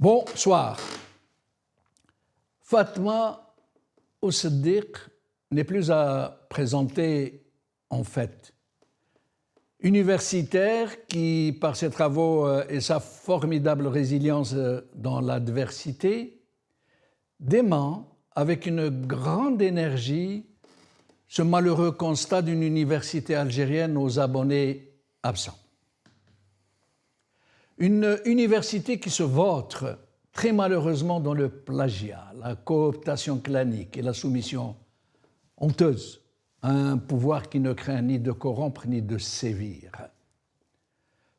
Bonsoir. Fatma Siddiq n'est plus à présenter en fait. Universitaire qui, par ses travaux et sa formidable résilience dans l'adversité, dément avec une grande énergie ce malheureux constat d'une université algérienne aux abonnés absents. Une université qui se vautre très malheureusement dans le plagiat, la cooptation clanique et la soumission honteuse à un pouvoir qui ne craint ni de corrompre ni de sévir.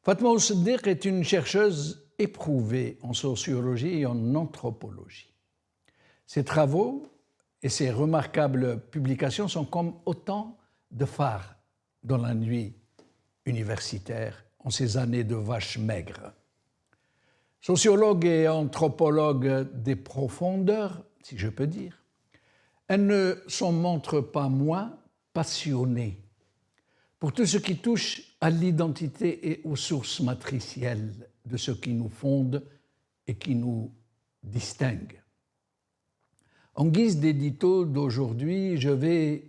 Fatma Siddiq est une chercheuse éprouvée en sociologie et en anthropologie. Ses travaux et ses remarquables publications sont comme autant de phares dans la nuit universitaire en ces années de vaches maigres. Sociologue et anthropologue des profondeurs, si je peux dire, elle ne s'en montre pas moins passionnée pour tout ce qui touche à l'identité et aux sources matricielles de ce qui nous fonde et qui nous distingue. En guise d'édito d'aujourd'hui, je vais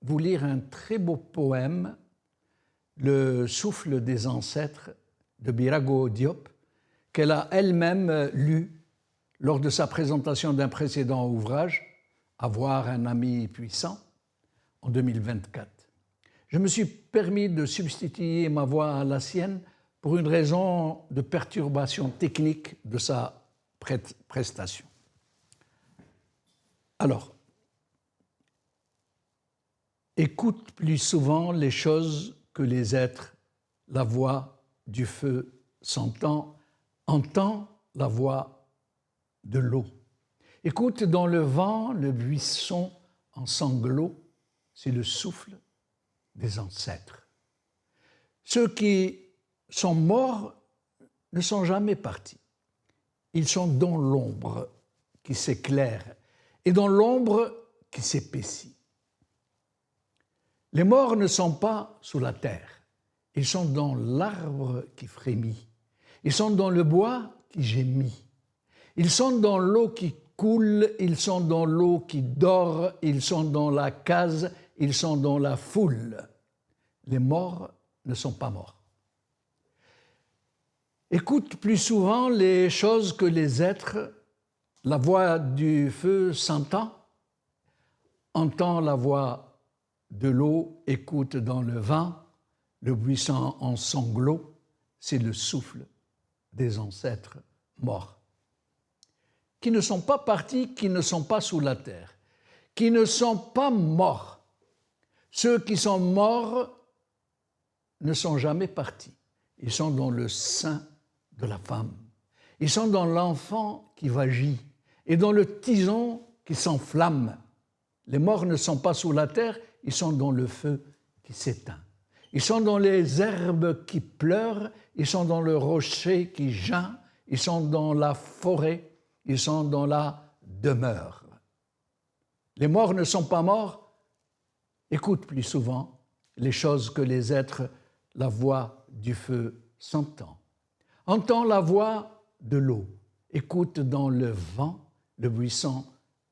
vous lire un très beau poème, Le souffle des ancêtres de Birago Diop, qu'elle a elle-même lu lors de sa présentation d'un précédent ouvrage, Avoir un ami puissant, en 2024. Je me suis permis de substituer ma voix à la sienne pour une raison de perturbation technique de sa prestation. Alors, écoute plus souvent les choses que les êtres, la voix du feu s'entend, entend la voix de l'eau. Écoute dans le vent le buisson en sanglots, c'est le souffle des ancêtres. Ceux qui sont morts ne sont jamais partis. Ils sont dans l'ombre qui s'éclaire et dans l'ombre qui s'épaissit. Les morts ne sont pas sous la terre, ils sont dans l'arbre qui frémit, ils sont dans le bois qui gémit, ils sont dans l'eau qui coule, ils sont dans l'eau qui dort, ils sont dans la case, ils sont dans la foule. Les morts ne sont pas morts. Écoute plus souvent les choses que les êtres, la voix du feu s'entend, entend la voix de l'eau, écoute dans le vent, le buisson en sanglots, c'est le souffle des ancêtres morts. Qui ne sont pas partis, qui ne sont pas sous la terre, qui ne sont pas morts. Ceux qui sont morts ne sont jamais partis. Ils sont dans le sein de la femme. Ils sont dans l'enfant qui vagit et dans le tison qui s'enflamme. Les morts ne sont pas sous la terre, ils sont dans le feu qui s'éteint. Ils sont dans les herbes qui pleurent, ils sont dans le rocher qui geint, ils sont dans la forêt, ils sont dans la demeure. Les morts ne sont pas morts. Écoute plus souvent les choses que les êtres, la voix du feu s'entend. Entends la voix de l'eau. Écoute dans le vent le buisson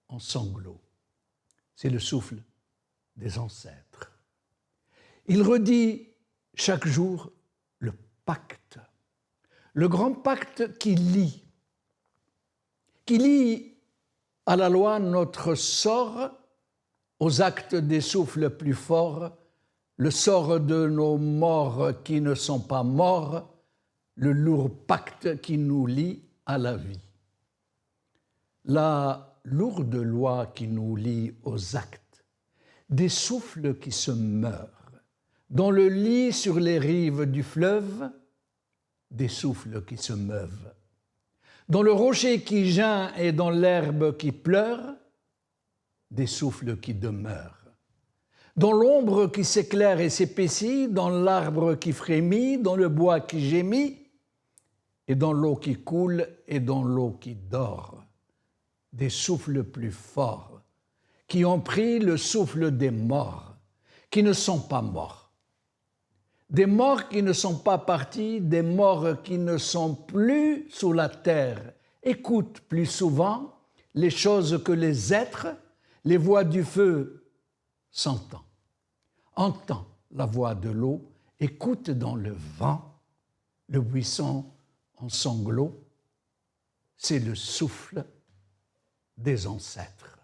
en sanglots. C'est le souffle des ancêtres. Il redit chaque jour le pacte, le grand pacte qui lie à la loi notre sort, aux actes des souffles plus forts, le sort de nos morts qui ne sont pas morts, le lourd pacte qui nous lie à la vie. La lourde loi qui nous lie aux actes, des souffles qui se meurent, dans le lit sur les rives du fleuve, des souffles qui se meuvent. Dans le rocher qui geint et dans l'herbe qui pleure, des souffles qui demeurent. Dans l'ombre qui s'éclaire et s'épaissit, dans l'arbre qui frémit, dans le bois qui gémit, et dans l'eau qui coule et dans l'eau qui dort. Des souffles plus forts, qui ont pris le souffle des morts, qui ne sont pas morts. Des morts qui ne sont pas partis, des morts qui ne sont plus sous la terre écoute plus souvent les choses que les êtres, les voix du feu s'entend, entend la voix de l'eau, écoute dans le vent le buisson en sanglots, c'est le souffle des ancêtres.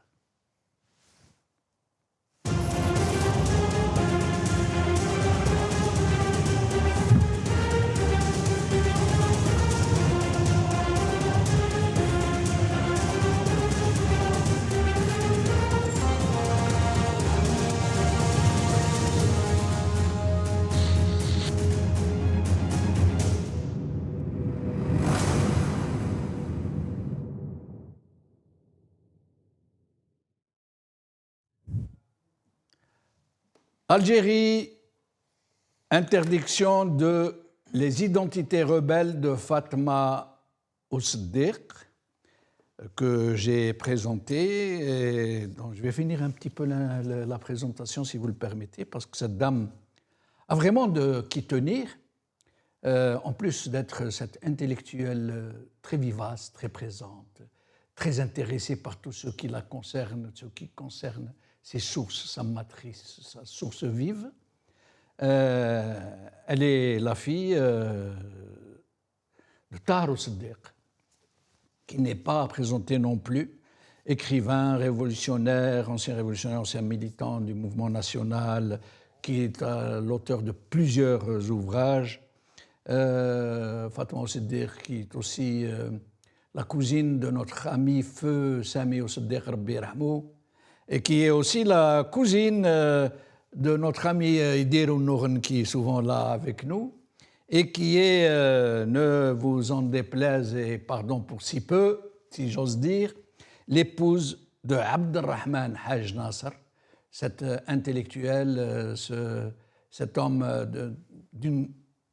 Algérie, interdiction de les identités rebelles de Fatma Oussedek, que j'ai présenté. Et donc je vais finir un petit peu la présentation, si vous le permettez, parce que cette dame a vraiment de qui tenir, en plus d'être cette intellectuelle très vivace, très présente, très intéressée par tout ce qui la concerne, ce qui concerne ses sources, sa matrice, sa source vive. Elle est la fille de Tahar Oussedek, qui n'est pas présenté non plus, écrivain, révolutionnaire, ancien militant du mouvement national, qui est l'auteur de plusieurs ouvrages. Fatma Oussedek, qui est aussi la cousine de notre ami feu Sami Oussedek, Rabbi Yarhamou, et qui est aussi la cousine de notre ami Idir Nourn, qui est souvent là avec nous, et qui est, ne vous en déplaise, et pardon pour si peu, si j'ose dire, l'épouse de Abdelrahman Haj Nasser, cet intellectuel, cet homme,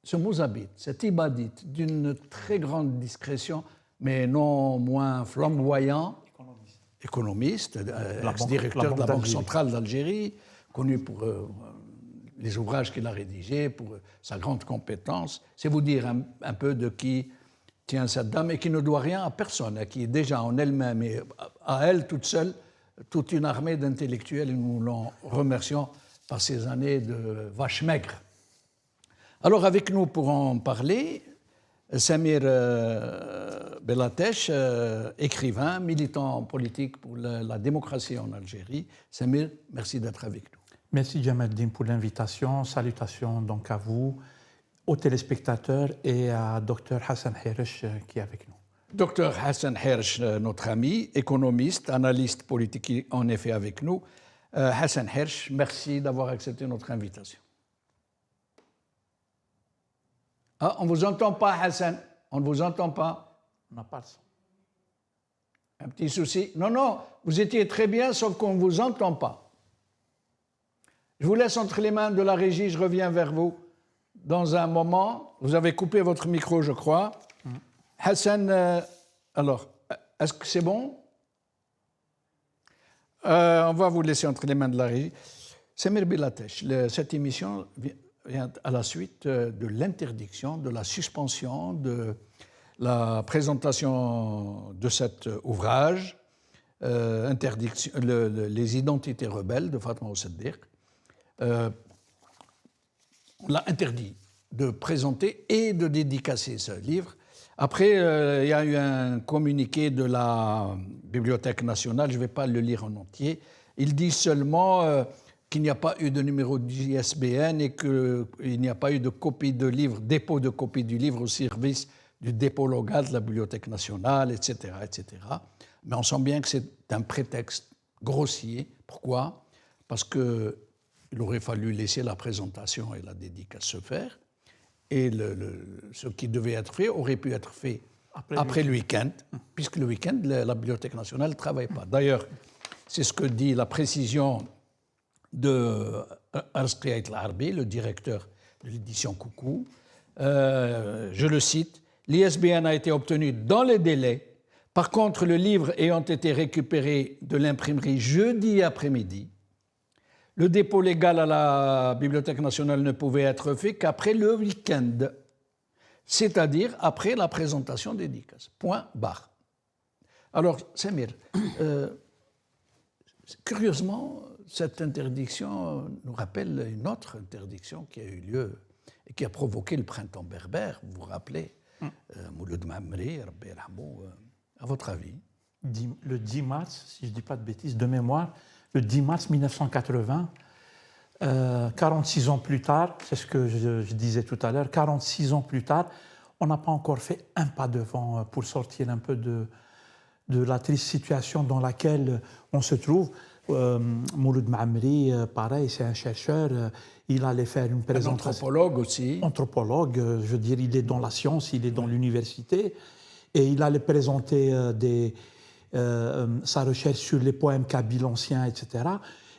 ce mouzabite, cet ibadite, d'une très grande discrétion, mais non moins flamboyant, économiste, ex-directeur de la Banque centrale d'Algérie, connu pour les ouvrages qu'il a rédigés, pour sa grande compétence. C'est vous dire un peu de qui tient cette dame et qui ne doit rien à personne, qui est déjà en elle-même et à elle toute seule toute une armée d'intellectuels, et nous l'en remercions par ces années de vaches maigres. Alors avec nous pour en parler, Samir Belatesh, écrivain, militant politique pour la démocratie en Algérie. Samir, merci d'être avec nous. Merci Djamaldine pour l'invitation. Salutations donc à vous, aux téléspectateurs et à Dr Hassan Hersh qui est avec nous. Dr Hassan Hersh, notre ami, économiste, analyste politique, en effet avec nous. Hassan Hersh, merci d'avoir accepté notre invitation. Ah, on ne vous entend pas, Hassan. On ne vous entend pas. On n'a pas le son. Un petit souci. Non, non, vous étiez très bien, sauf qu'on ne vous entend pas. Je vous laisse entre les mains de la régie, je reviens vers vous dans un moment. Vous avez coupé votre micro, je crois. Hassan, alors, est-ce que c'est bon? On va vous laisser entre les mains de la régie. Samir Belatesh, cette émission vient à la suite de l'interdiction, de la suspension, de la présentation de cet ouvrage, Les identités rebelles de Fatma Oussedek. On l'a interdit de présenter et de dédicacer ce livre. Après, il y a eu un communiqué de la Bibliothèque nationale, je ne vais pas le lire en entier. Il dit seulement qu'il n'y a pas eu de numéro d'ISBN et qu'il n'y a pas eu de copie de livre, dépôt de copie du livre au service du dépôt local de la Bibliothèque nationale, etc., etc. Mais on sent bien que c'est un prétexte grossier. Pourquoi? Parce qu'il aurait fallu laisser la présentation et la dédicace se faire. Et ce qui devait être fait aurait pu être fait après le week-end, puisque le week-end, la Bibliothèque nationale ne travaille pas. D'ailleurs, c'est ce que dit la précision de Arsqiyat al-Arbi, le directeur de l'édition Coucou. Je le cite, « L'ISBN a été obtenu dans les délais. Par contre, le livre ayant été récupéré de l'imprimerie jeudi après-midi, le dépôt légal à la Bibliothèque nationale ne pouvait être fait qu'après le week-end, c'est-à-dire après la présentation des dédicaces. Point barre. » Alors, Samir, curieusement, cette interdiction nous rappelle une autre interdiction qui a eu lieu et qui a provoqué le printemps berbère, vous vous rappelez, Mouloud Maamri, Rabbi yarhamou, à votre avis? Le 10 mars, si je ne dis pas de bêtises, de mémoire, le 10 mars 1980, 46 ans plus tard, c'est ce que je disais tout à l'heure, 46 ans plus tard, on n'a pas encore fait un pas devant pour sortir un peu de la triste situation dans laquelle on se trouve. Mouloud Maamri, pareil, c'est un chercheur, il allait faire une présentation. Un anthropologue aussi. Anthropologue, je veux dire, il est dans la science, il est dans l'université, et il allait présenter sa recherche sur les poèmes kabyles anciens, etc.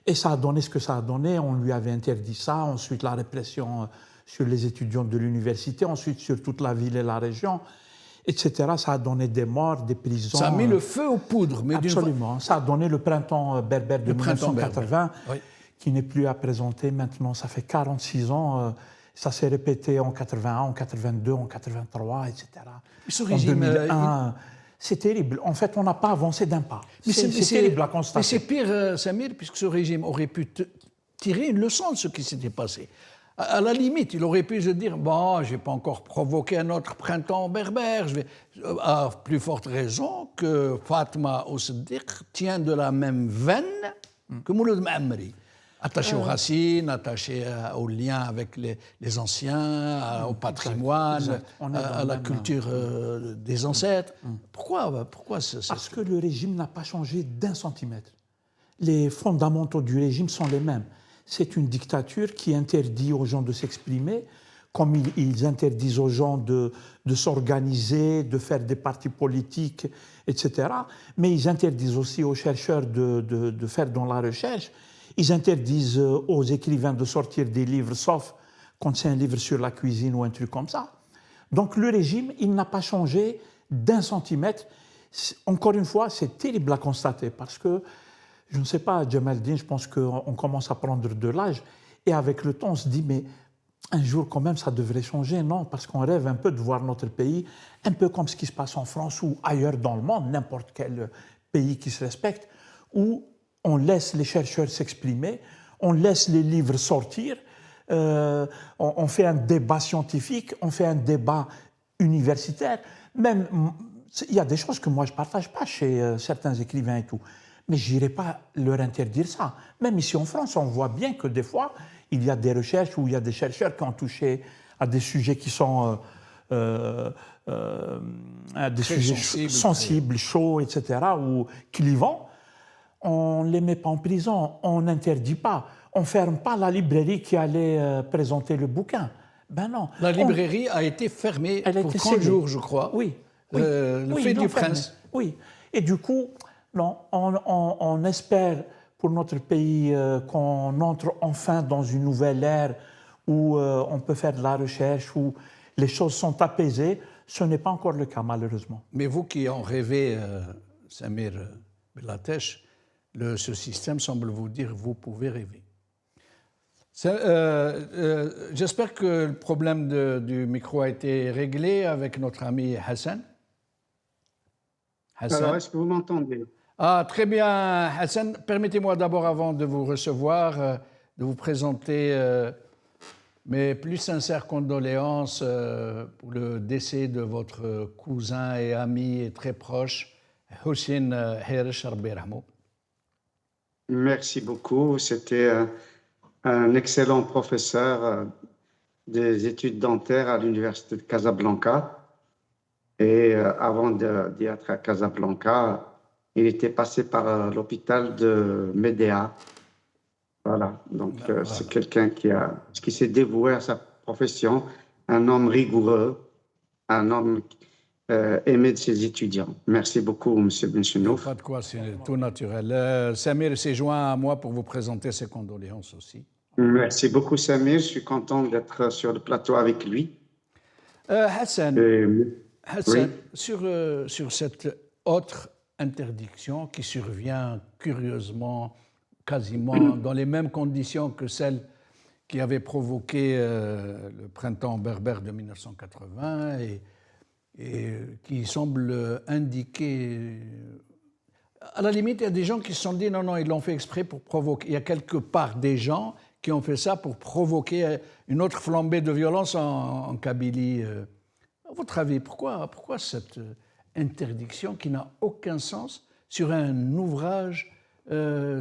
Et ça a donné ce que ça a donné. On lui avait interdit ça. Ensuite, la répression sur les étudiants de l'université. Ensuite, sur toute la ville et la région, etc. Ça a donné des morts, des prisons. Ça a mis le feu aux poudres. Mais absolument. Ça a donné le printemps berbère de 1980, oui, qui n'est plus à présenter maintenant. Ça fait 46 ans. Ça s'est répété en 81, en 82, en 83, etc. Ce régime, en 2001... C'est terrible. En fait, on n'a pas avancé d'un pas. C'est terrible à constater. Mais c'est pire, Samir, puisque ce régime aurait pu tirer une leçon de ce qui s'était passé. À la limite, il aurait pu se dire « Bon, je n'ai pas encore provoqué un autre printemps berbère. » À plus forte raison que Fatma Oussedik tient de la même veine que Mouloud Maamri. Attaché aux racines, attaché aux liens avec les anciens, au patrimoine, à la culture des ancêtres. Pourquoi Parce que le régime n'a pas changé d'un centimètre. Les fondamentaux du régime sont les mêmes. C'est une dictature qui interdit aux gens de s'exprimer, comme ils interdisent aux gens de s'organiser, de faire des partis politiques, etc. Mais ils interdisent aussi aux chercheurs de faire dans la recherche. Ils interdisent aux écrivains de sortir des livres, sauf quand c'est un livre sur la cuisine ou un truc comme ça. Donc le régime, il n'a pas changé d'un centimètre. Encore une fois, c'est terrible à constater parce que, je ne sais pas, Jamaldine, je pense qu'on commence à prendre de l'âge et avec le temps, on se dit, mais un jour quand même, ça devrait changer, non? Parce qu'on rêve un peu de voir notre pays, un peu comme ce qui se passe en France ou ailleurs dans le monde, n'importe quel pays qui se respecte, où on laisse les chercheurs s'exprimer, on laisse les livres sortir, on fait un débat scientifique, on fait un débat universitaire. Même, il y a des choses que moi je ne partage pas chez certains écrivains et tout, mais je n'irai pas leur interdire ça. Même ici en France, on voit bien que des fois, il y a des recherches où il y a des chercheurs qui ont touché à des sujets qui sont à des sujets sensibles, chauds, etc., ou clivants. On ne les met pas en prison, on n'interdit pas, on ne ferme pas la librairie qui allait présenter le bouquin. Ben non. La librairie a été fermée pour 30 jours, je crois. Oui. Le fait du prince. Oui. Et du coup, non, on espère pour notre pays qu'on entre enfin dans une nouvelle ère où on peut faire de la recherche, où les choses sont apaisées. Ce n'est pas encore le cas, malheureusement. Mais vous qui en rêvez, Samir Bellatèche, ce système semble vous dire vous pouvez rêver. J'espère que le problème du micro a été réglé avec notre ami Hassan. Alors, est-ce que vous m'entendez? Ah, très bien, Hassan. Permettez-moi d'abord, avant de vous recevoir, de vous présenter mes plus sincères condoléances pour le décès de votre cousin et ami et très proche, Hussein Herish, Rabbi yarhamou. Merci beaucoup. C'était un excellent professeur des études dentaires à l'université de Casablanca. Et avant d'y être à Casablanca, il était passé par l'hôpital de Médéa. Voilà. Donc, c'est quelqu'un qui s'est dévoué à sa profession, un homme rigoureux, un homme aimé de ses étudiants. Merci beaucoup, M. Benchenouf. Pas de quoi, c'est tout naturel. Samir s'est joint à moi pour vous présenter ses condoléances aussi. Merci beaucoup, Samir. Je suis content d'être sur le plateau avec lui. Hassan, oui. sur cette autre interdiction qui survient curieusement, quasiment dans les mêmes conditions que celle qui avait provoqué le printemps berbère de 1980 et et qui semble indiquer... À la limite, il y a des gens qui se sont dit non, ils l'ont fait exprès pour provoquer. Il y a quelque part des gens qui ont fait ça pour provoquer une autre flambée de violence en Kabylie. À votre avis, pourquoi cette interdiction qui n'a aucun sens sur un ouvrage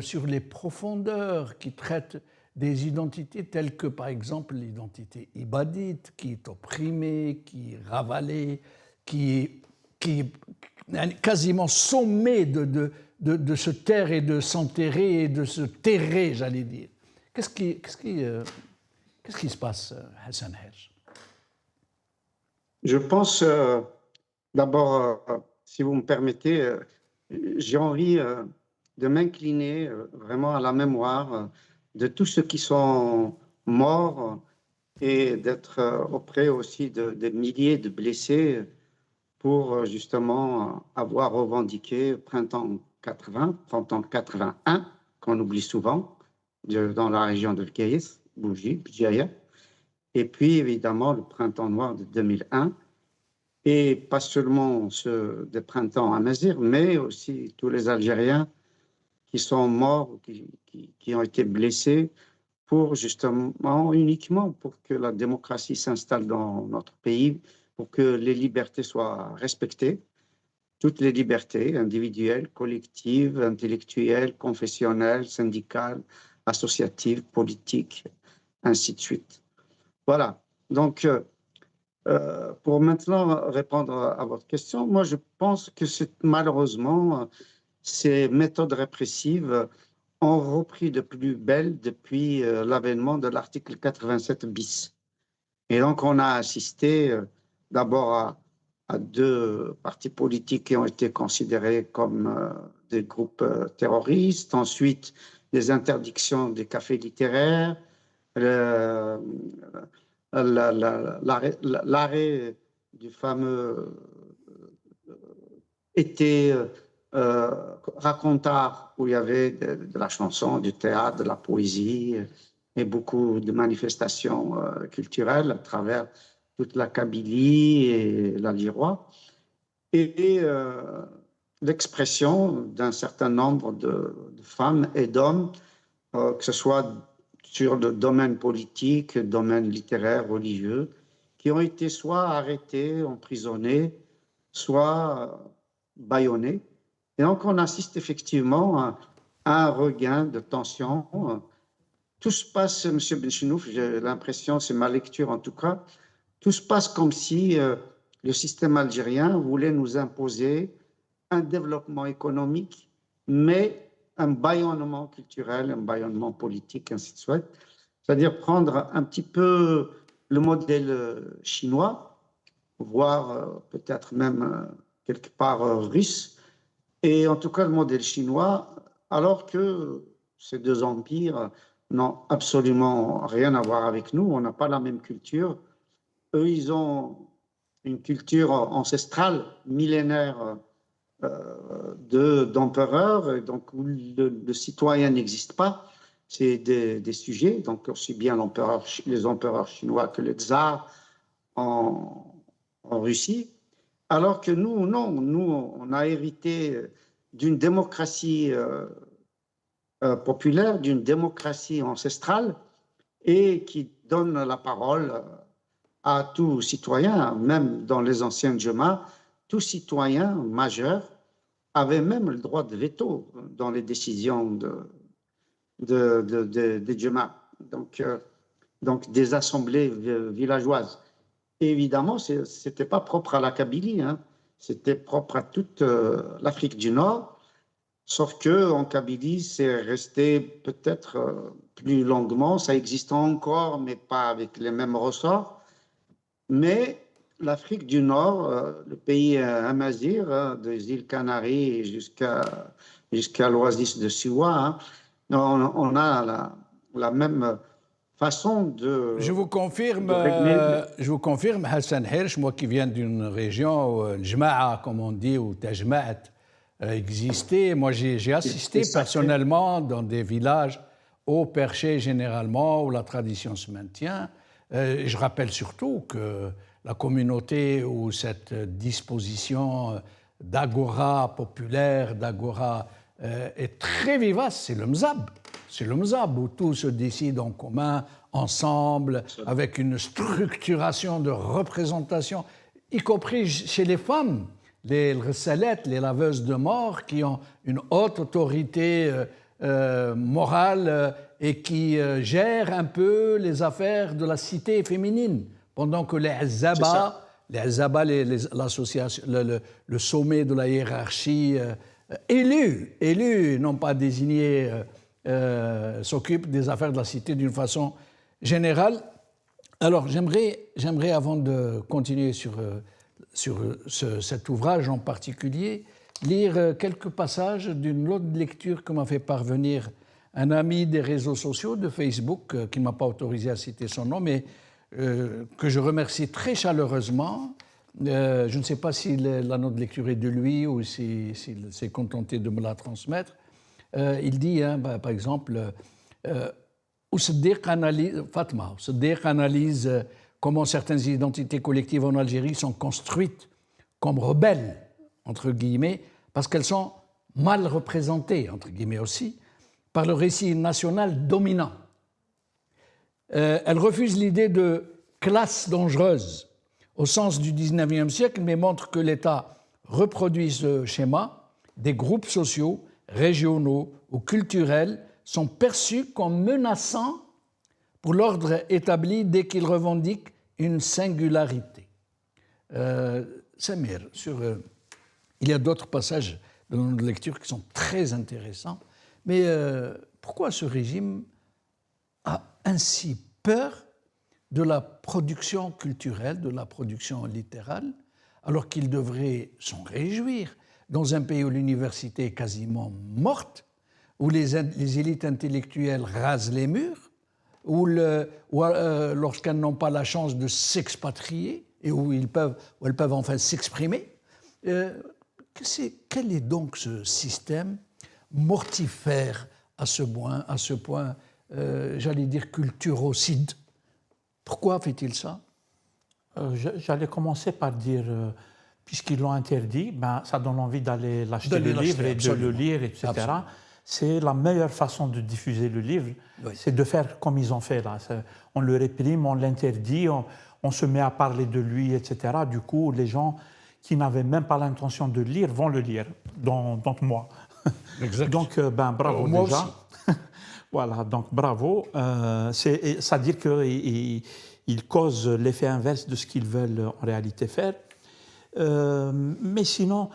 sur les profondeurs qui traite des identités telles que, par exemple, l'identité ibadite, qui est opprimée, qui est ravalée, qui est quasiment sommée de se taire et de s'enterrer et de se terrer, j'allais dire. Qu'est-ce qui se passe, Hassan Hersh? Je pense, d'abord, si vous me permettez, j'ai envie de m'incliner vraiment à la mémoire de tous ceux qui sont morts et d'être auprès aussi des milliers de blessés pour justement avoir revendiqué printemps 80, printemps 81, qu'on oublie souvent, dans la région de Bgaïs, Bougie, Bdjaïa, et puis évidemment le printemps noir de 2001, et pas seulement ceux des printemps à Mazir, mais aussi tous les Algériens qui sont morts, qui ont été blessés pour justement, uniquement pour que la démocratie s'installe dans notre pays, pour que les libertés soient respectées, toutes les libertés individuelles, collectives, intellectuelles, confessionnelles, syndicales, associatives, politiques, ainsi de suite. Voilà. Donc, pour maintenant répondre à votre question, moi je pense que malheureusement, ces méthodes répressives ont repris de plus belle depuis l'avènement de l'article 87 bis. Et donc on a assisté d'abord à deux partis politiques qui ont été considérés comme des groupes terroristes, ensuite des interdictions des cafés littéraires, l'arrêt du fameux été racontard où il y avait de la chanson, du théâtre, de la poésie et beaucoup de manifestations culturelles à travers toute la Kabylie et l'Algérois, et l'expression d'un certain nombre de femmes et d'hommes, que ce soit sur le domaine politique, le domaine littéraire, religieux, qui ont été soit arrêtés, emprisonnés, soit bâillonnés. Et donc on assiste effectivement à un regain de tension. Tout se passe, M. Benchenouf, j'ai l'impression, c'est ma lecture en tout cas, tout se passe comme si le système algérien voulait nous imposer un développement économique, mais un bâillonnement culturel, un bâillonnement politique, ainsi de suite. C'est-à-dire prendre un petit peu le modèle chinois, voire peut-être même quelque part russe, et en tout cas le modèle chinois, alors que ces deux empires n'ont absolument rien à voir avec nous, on n'a pas la même culture. Eux, ils ont une culture ancestrale, millénaire, d'empereurs, donc où le citoyen n'existe pas. C'est des sujets, donc aussi bien les empereurs chinois que les tsars en Russie. Alors que nous, non, nous, on a hérité d'une démocratie populaire, d'une démocratie ancestrale, et qui donne la parole à tout citoyen, même dans les anciennes Djemma, tout citoyen majeur avait même le droit de veto dans les décisions des Djemma, donc des assemblées villageoises. Et évidemment, ce n'était pas propre à la Kabylie, hein. C'était propre à toute l'Afrique du Nord, sauf qu'en Kabylie, c'est resté peut-être plus longuement, ça existe encore, mais pas avec les mêmes ressorts. Mais l'Afrique du Nord, le pays amazir, des îles Canaries jusqu'à l'oasis de Siwa, hein, on a la même façon de... Je vous confirme, Hassan Hersh, moi qui viens d'une région où le Jma'a, comme on dit, où Tajma'at existait. Moi, j'ai assisté personnellement dans des villages haut perchés généralement, où la tradition se maintient. Je rappelle surtout que la communauté ou cette disposition d'agora populaire, d'agora est très vivace, c'est le mzab. C'est le mzab où tout se décide en commun, ensemble, avec une structuration de représentation, y compris chez les femmes, les rsalettes, les laveuses de mort, qui ont une haute autorité morale et qui gèrent un peu les affaires de la cité féminine, pendant que les azaba, l'association, le sommet de la hiérarchie, élus, non pas désignés, s'occupent des affaires de la cité d'une façon générale. Alors, j'aimerais avant de continuer sur cet ouvrage en particulier, lire quelques passages d'une autre lecture que m'a fait parvenir un ami des réseaux sociaux de Facebook, qui ne m'a pas autorisé à citer son nom, mais que je remercie très chaleureusement. Je ne sais pas si la note de lecture est de lui ou s'il s'est contenté de me la transmettre. Il dit, par exemple, Fatma analyse comment certaines identités collectives en Algérie sont construites comme rebelles, entre guillemets, parce qu'elles sont mal représentées, entre guillemets aussi, par le récit national dominant. Elle refuse l'idée de classe dangereuse au sens du XIXe siècle, mais montre que l'État reproduit ce schéma. Des groupes sociaux, régionaux ou culturels sont perçus comme menaçants pour l'ordre établi dès qu'ils revendiquent une singularité. Samir, il y a d'autres passages de notre lecture qui sont très intéressants, mais pourquoi ce régime a ainsi peur de la production culturelle, de la production littérale, alors qu'il devrait s'en réjouir dans un pays où l'université est quasiment morte, où les élites intellectuelles rasent les murs, où lorsqu'elles n'ont pas la chance de s'expatrier et où elles peuvent enfin s'exprimer. Quel est donc ce système mortifère à ce point, j'allais dire culturocide? Pourquoi fait-il ça? J'allais commencer par dire, puisqu'ils l'ont interdit, ça donne envie d'aller l'acheter le livre et de le lire, etc. Absolument. C'est la meilleure façon de diffuser le livre, oui. C'est de faire comme ils ont fait là. On le réprime, on l'interdit, on se met à parler de lui, etc. Du coup, les gens qui n'avaient même pas l'intention de le lire vont le lire, donc moi. Exact. Donc, bravo moi déjà. Voilà, donc bravo. C'est-à-dire qu'ils causent l'effet inverse de ce qu'ils veulent en réalité faire. Mais sinon,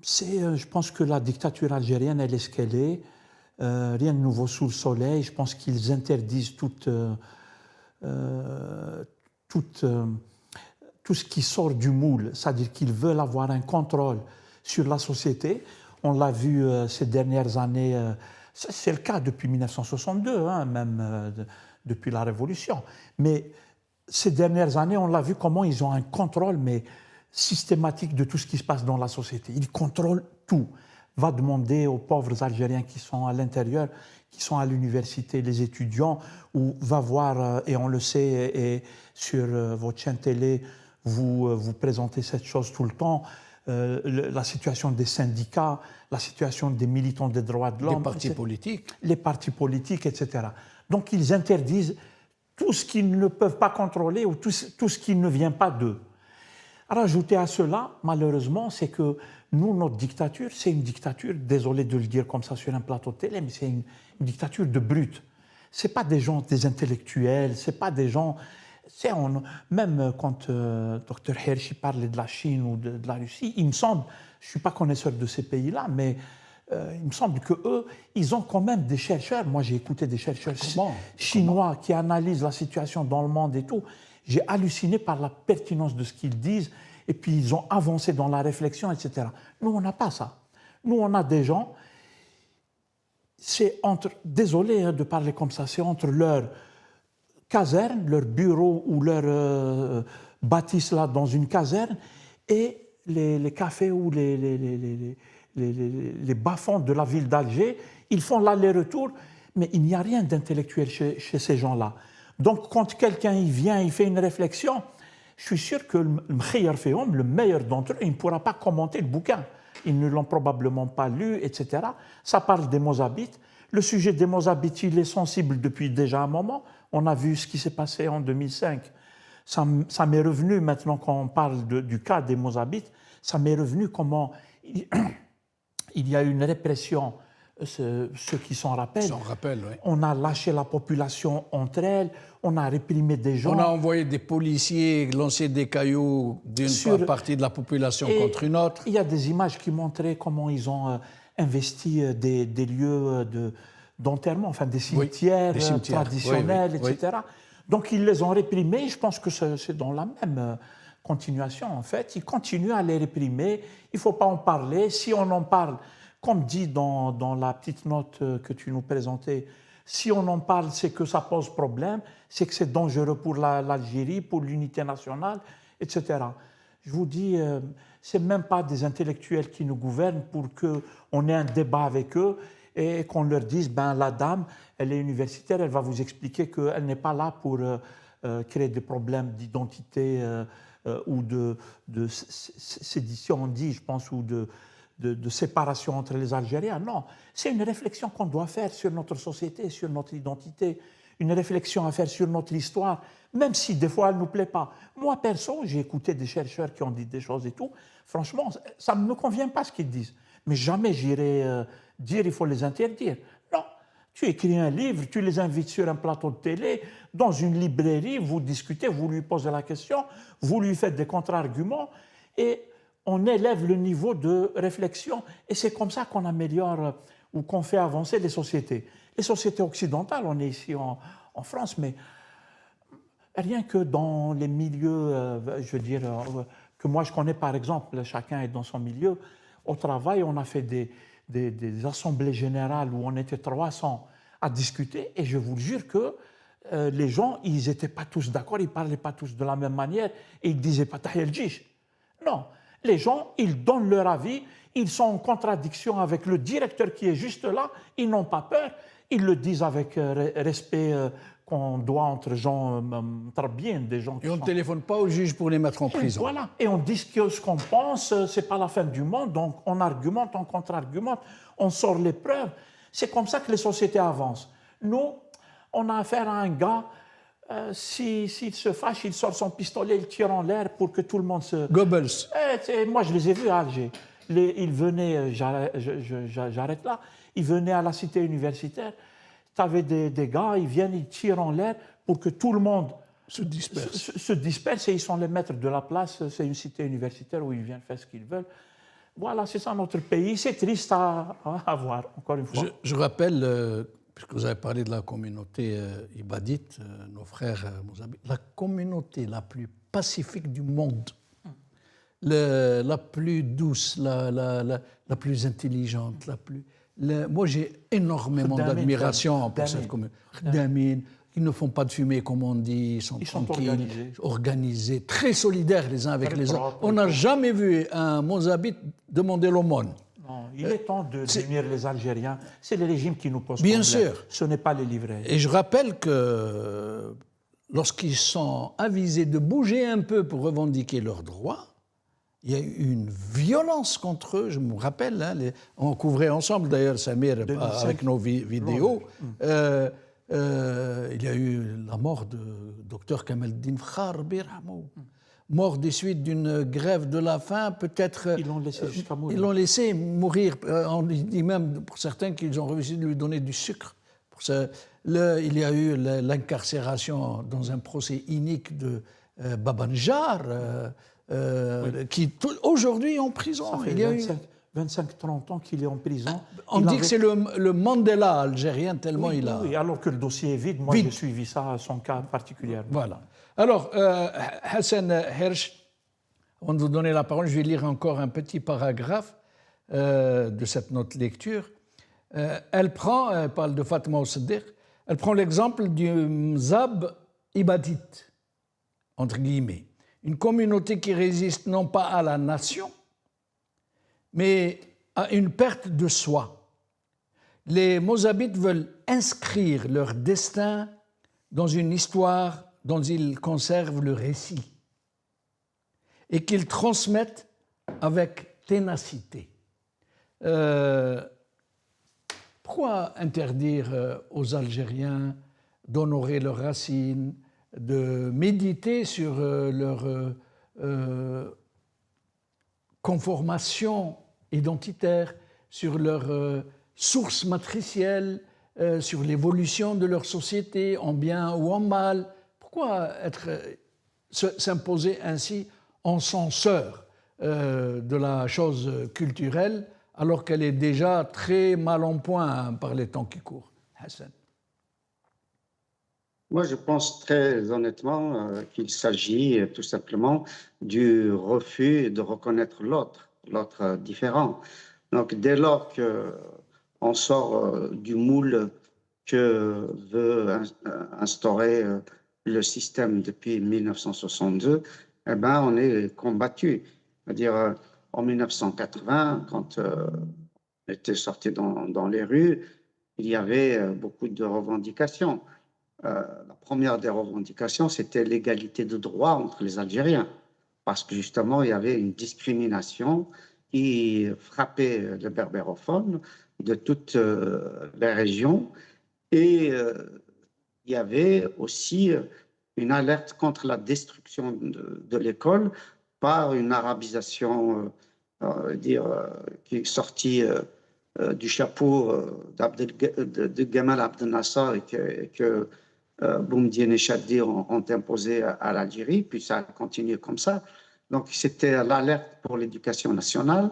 je pense que la dictature algérienne, elle est ce qu'elle est. Rien de nouveau sous le soleil. Je pense qu'ils interdisent tout ce qui sort du moule. C'est-à-dire qu'ils veulent avoir un contrôle sur la société. On l'a vu ces dernières années. C'est le cas depuis 1962, même depuis la Révolution. Mais ces dernières années, on l'a vu comment ils ont un contrôle mais systématique de tout ce qui se passe dans la société. Ils contrôlent tout. Va demander aux pauvres Algériens qui sont à l'intérieur, qui sont à l'université, les étudiants, ou va voir, et on le sait, et sur votre chaîne télé, vous présentez cette chose tout le temps, la situation des syndicats, la situation des militants des droits de l'homme. Les partis politiques. Les partis politiques, etc. Donc ils interdisent tout ce qu'ils ne peuvent pas contrôler ou tout ce qui ne vient pas d'eux. Rajouter à cela, malheureusement, c'est que nous, notre dictature, c'est une dictature, désolé de le dire comme ça sur un plateau de télé, mais c'est une dictature de brutes. Ce n'est pas des gens, des intellectuels, ce n'est pas des gens... Même quand Dr Hershey parlait de la Chine ou de la Russie, il me semble, je ne suis pas connaisseur de ces pays-là, mais il me semble qu'eux, ils ont quand même des chercheurs. Moi, j'ai écouté des chercheurs chinois qui analysent la situation dans le monde et tout. J'ai halluciné par la pertinence de ce qu'ils disent et puis ils ont avancé dans la réflexion, etc. Nous, on n'a pas ça. Nous, on a des gens, désolé de parler comme ça, c'est entre leur caserne, leur bureau ou leur bâtisse là dans une caserne et les cafés ou les bas-fonds de la ville d'Alger. Ils font l'aller-retour, mais il n'y a rien d'intellectuel chez ces gens-là. Donc, quand quelqu'un y vient, il fait une réflexion, je suis sûr que le meilleur d'entre eux, il ne pourra pas commenter le bouquin. Ils ne l'ont probablement pas lu, etc. Ça parle des Mozabites. Le sujet des Mozabites, il est sensible depuis déjà un moment. On a vu ce qui s'est passé en 2005. Ça m'est revenu maintenant quand on parle du cas des Mozabites, ça m'est revenu comment il y a une répression, ceux qui s'en rappellent. Oui. On a lâché la population entre elles, on a réprimé des gens. On a envoyé des policiers lancer des cailloux d'une partie de la population contre une autre. Il y a des images qui montraient comment ils ont investi des lieux d'enterrement, enfin des cimetières, traditionnels, etc. Donc ils les ont réprimés. Je pense que c'est dans la même continuation, en fait. Ils continuent à les réprimer. Il ne faut pas en parler. Si on en parle, comme dit dans la petite note que tu nous présentais, si on en parle, c'est que ça pose problème, c'est que c'est dangereux pour l'Algérie, pour l'unité nationale, etc. Je vous dis, ce n'est même pas des intellectuels qui nous gouvernent pour qu'on ait un débat avec eux et qu'on leur dise, ben, la dame, elle est universitaire, elle va vous expliquer qu'elle n'est pas là pour créer des problèmes d'identité ou de sédition, on dit, je pense, ou de séparation entre les Algériens. Non, c'est une réflexion qu'on doit faire sur notre société, sur notre identité, une réflexion à faire sur notre histoire, même si des fois elle ne nous plaît pas. Moi, perso, j'ai écouté des chercheurs qui ont dit des choses et tout. Franchement, ça ne me convient pas ce qu'ils disent. Mais jamais j'irai dire il faut les interdire. Non, tu écris un livre, tu les invites sur un plateau de télé, dans une librairie, vous discutez, vous lui posez la question, vous lui faites des contre-arguments et on élève le niveau de réflexion et c'est comme ça qu'on améliore ou qu'on fait avancer les sociétés. Les sociétés occidentales, on est ici en France, mais rien que dans les milieux, je veux dire, que moi je connais par exemple, chacun est dans son milieu, au travail, on a fait des assemblées générales où on était 300 à discuter et je vous jure que les gens, ils n'étaient pas tous d'accord, ils ne parlaient pas tous de la même manière et ils ne disaient pas « Tahel Djish ». Non, les gens, ils donnent leur avis, ils sont en contradiction avec le directeur qui est juste là, ils n'ont pas peur, ils le disent avec respect qu'on doit entre gens très bien, des gens qui Et on ne téléphone pas au juge pour les mettre en prison. Voilà, et on dit ce qu'on pense, ce n'est pas la fin du monde, donc on argumente, on contre-argumente, on sort les preuves. C'est comme ça que les sociétés avancent. Nous, on a affaire à un gars, s'il se fâche, il sort son pistolet, il tire en l'air pour que tout le monde se... Goebbels. Moi, je les ai vus à Alger. Ils venaient, j'arrête là, ils venaient à la cité universitaire, tu avais des gars, ils viennent, ils tirent en l'air pour que tout le monde se disperse et ils sont les maîtres de la place. C'est une cité universitaire où ils viennent faire ce qu'ils veulent. Voilà, c'est ça notre pays. C'est triste à voir, encore une fois. Je rappelle, puisque vous avez parlé de la communauté ibadite, nos frères mozabites, la communauté la plus pacifique du monde, la plus douce, la plus intelligente, moi, j'ai énormément d'admiration pour cette communauté. Khdamin, ils ne font pas de fumée, comme on dit, ils sont tranquilles, organisés, très solidaires les uns avec les autres. On n'a jamais vu un Mozabite demander l'aumône. Non, il est temps de démunir les Algériens. C'est le régime qui nous pose problème. Bien sûr. Ce n'est pas les livrets. Et je rappelle que lorsqu'ils sont avisés de bouger un peu pour revendiquer leurs droits, il y a eu une violence contre eux, je me rappelle, hein, on couvrait ensemble d'ailleurs, Samir, avec nos vidéos. Il y a eu la mort de Dr Kamaldin Fkhar Birhamou, mort des suites d'une grève de la faim, peut-être... Ils l'ont laissé jusqu'à mourir. Ils l'ont laissé mourir. On dit même pour certains qu'ils ont réussi de lui donner du sucre. Il y a eu l'incarcération dans un procès inique de Babanjar, qui aujourd'hui est en prison. Ça fait il y a 25-30 ans qu'il est en prison. On dit que c'est le Mandela algérien, tellement il a... Oui, alors que le dossier est vide, moi j'ai suivi ça, son cas particulièrement. Voilà. Alors, Hassan Hersh, avant de vous donner la parole, je vais lire encore un petit paragraphe de cette note lecture. Elle parle de Fatma Siddiq, elle prend l'exemple du Mzab ibadite, entre guillemets. Une communauté qui résiste non pas à la nation, mais à une perte de soi. Les Mozabites veulent inscrire leur destin dans une histoire dont ils conservent le récit. et qu'ils transmettent avec ténacité. Pourquoi interdire aux Algériens d'honorer leurs racines, de méditer sur leur conformation identitaire, sur leur source matricielle, sur l'évolution de leur société en bien ou en mal? Pourquoi s'imposer ainsi en censeur de la chose culturelle alors qu'elle est déjà très mal en point par les temps qui courent? Hassan. Moi, je pense très honnêtement qu'il s'agit tout simplement du refus de reconnaître l'autre différent. Donc, dès lors qu'on sort du moule que veut instaurer le système depuis 1962, eh ben, on est combattu. C'est-à-dire, en 1980, quand on était sorti dans les rues, il y avait beaucoup de revendications. La première des revendications, c'était l'égalité de droit entre les Algériens, parce que justement, il y avait une discrimination qui frappait les berbérophones de toutes les régions. Et il y avait aussi une alerte contre la destruction de l'école par une arabisation qui est sortie du chapeau de Gamal Abdel Nasser et que Boumediene et Chaddi ont imposé à l'Algérie, puis ça a continué comme ça. Donc c'était l'alerte pour l'éducation nationale.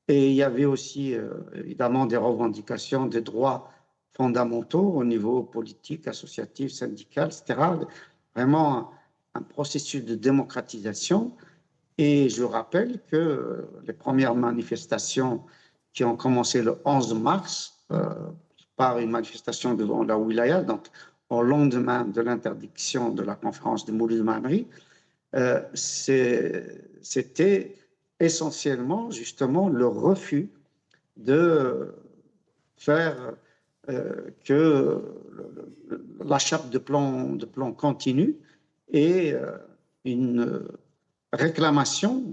Et il y avait aussi évidemment des revendications des droits fondamentaux au niveau politique, associatif, syndical, etc. Vraiment un processus de démocratisation. Et je rappelle que les premières manifestations qui ont commencé le 11 mars par une manifestation devant la Wilaya, donc au lendemain de l'interdiction de la conférence de Mouloud Mamri, c'était essentiellement justement le refus de faire que la chape de plomb continue et une réclamation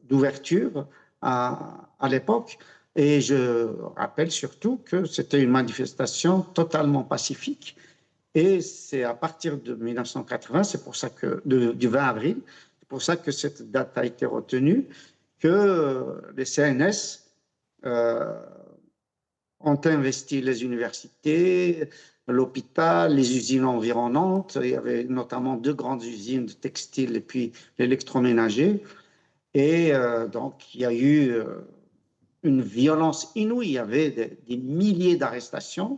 d'ouverture à l'époque. Et je rappelle surtout que c'était une manifestation totalement pacifique. Et c'est à partir de 1980, c'est pour ça que, du 20 avril, c'est pour ça que cette date a été retenue, que les CNS ont investi les universités, l'hôpital, les usines environnantes. Il y avait notamment 2 grandes usines de textiles et puis l'électroménager. Et donc, il y a eu une violence inouïe. Il y avait des milliers d'arrestations.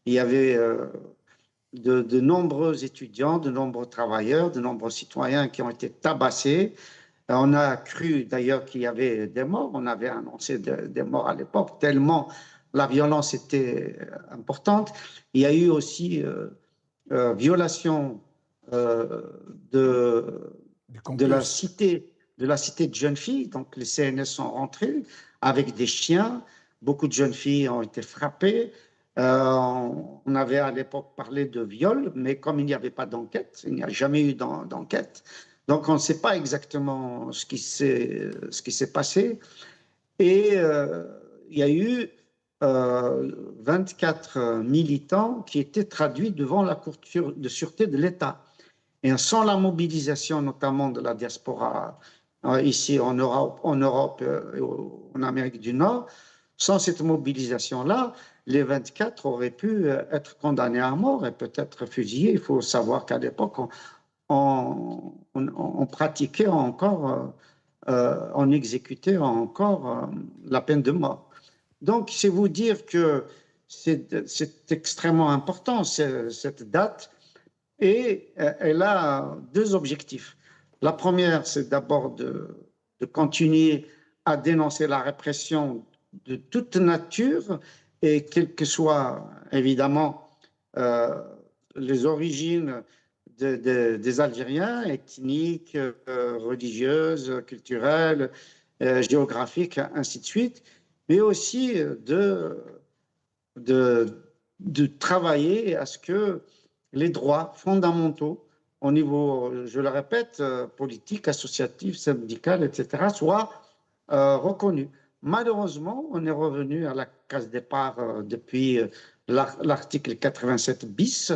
Il y avait de nombreux étudiants, de nombreux travailleurs, de nombreux citoyens qui ont été tabassés. On a cru d'ailleurs qu'il y avait des morts. On avait annoncé des morts à l'époque, tellement la violence était importante. Il y a eu aussi violation de la cité de jeunes filles. Donc les CNS sont rentrés avec des chiens. Beaucoup de jeunes filles ont été frappées. On avait à l'époque parlé de viol, mais comme il n'y avait pas d'enquête, il n'y a jamais eu d'enquête. Donc on ne sait pas exactement ce qui s'est passé. Et il y a eu 24 militants qui étaient traduits devant la Cour de sûreté de l'État. Et sans la mobilisation notamment de la diaspora ici en Europe et en Amérique du Nord, sans cette mobilisation-là, les 24 auraient pu être condamnés à mort et peut-être fusillés. Il faut savoir qu'à l'époque, on pratiquait encore, on exécutait encore la peine de mort. Donc, c'est vous dire que c'est extrêmement important, cette date, et elle a 2 objectifs. La première, c'est d'abord de continuer à dénoncer la répression de toute nature, et quelles que soient évidemment les origines des Algériens, ethniques, religieuses, culturelles, géographiques, ainsi de suite, mais aussi de travailler à ce que les droits fondamentaux au niveau, je le répète, politique, associatif, syndical, etc., soit reconnu. Malheureusement, on est revenu à la case départ depuis l'article 87 bis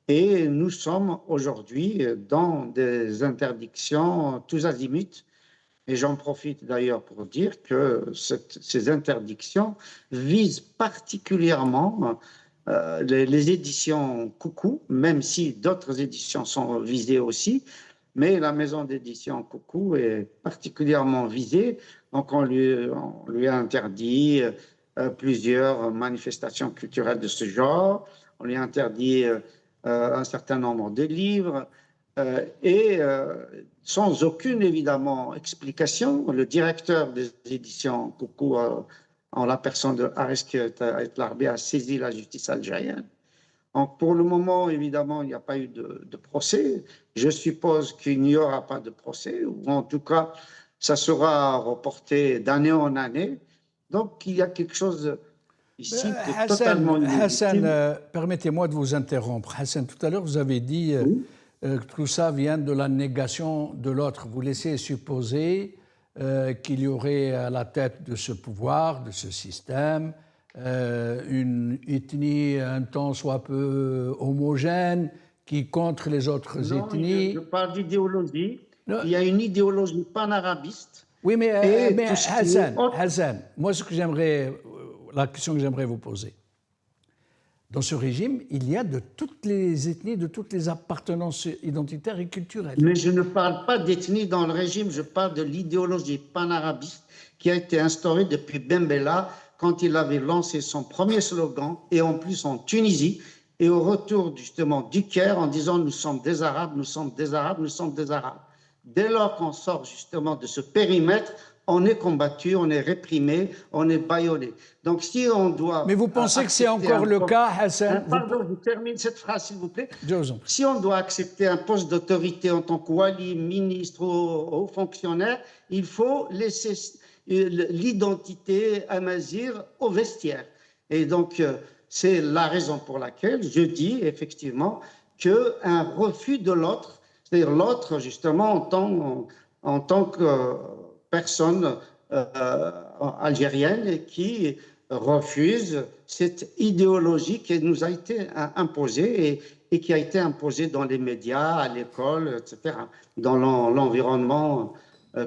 et nous sommes aujourd'hui dans des interdictions tous azimuts. Et j'en profite d'ailleurs pour dire que ces interdictions visent particulièrement les éditions Coucou, même si d'autres éditions sont visées aussi, mais la maison d'édition Coucou est particulièrement visée. Donc on lui a interdit plusieurs manifestations culturelles de ce genre, on lui a interdit un certain nombre de livres, et sans aucune, évidemment, explication, le directeur des éditions Coucou, en la personne de Arezki Larbi, a saisi la justice algérienne. Donc, pour le moment, évidemment, il n'y a pas eu de procès. Je suppose qu'il n'y aura pas de procès, ou en tout cas, ça sera reporté d'année en année. Donc, il y a quelque chose ici qui est totalement inutile. Hassan, permettez-moi de vous interrompre. Hassan, tout à l'heure, vous avez dit que tout ça vient de la négation de l'autre. Vous laissez supposer qu'il y aurait à la tête de ce pouvoir, de ce système, une ethnie un tant soit peu homogène qui contre les autres ethnies. Je parle d'idéologie. Il y a une idéologie panarabiste. Oui, mais Hassan, moi, la question que j'aimerais vous poser, dans ce régime, il y a de toutes les ethnies, de toutes les appartenances identitaires et culturelles. Mais je ne parle pas d'ethnie dans le régime, je parle de l'idéologie panarabiste qui a été instaurée depuis Ben Bella quand il avait lancé son premier slogan, et en plus en Tunisie, et au retour justement du Caire en disant « nous sommes des Arabes, nous sommes des Arabes, nous sommes des Arabes ». Dès lors qu'on sort justement de ce périmètre, on est combattu, on est réprimé, on est bâillonné. Donc si on doit... Mais vous pensez que c'est encore le cas, Hassan? Pardon, je termine cette phrase, s'il vous plaît. Si on doit accepter un poste d'autorité en tant que wali, ministre ou fonctionnaire, il faut laisser l'identité amazigh au vestiaire. Et donc, c'est la raison pour laquelle je dis effectivement qu'un refus de l'autre, c'est-à-dire l'autre justement en tant que personne algérienne qui refuse cette idéologie qui nous a été imposée et qui a été imposée dans les médias, à l'école, etc., dans l'environnement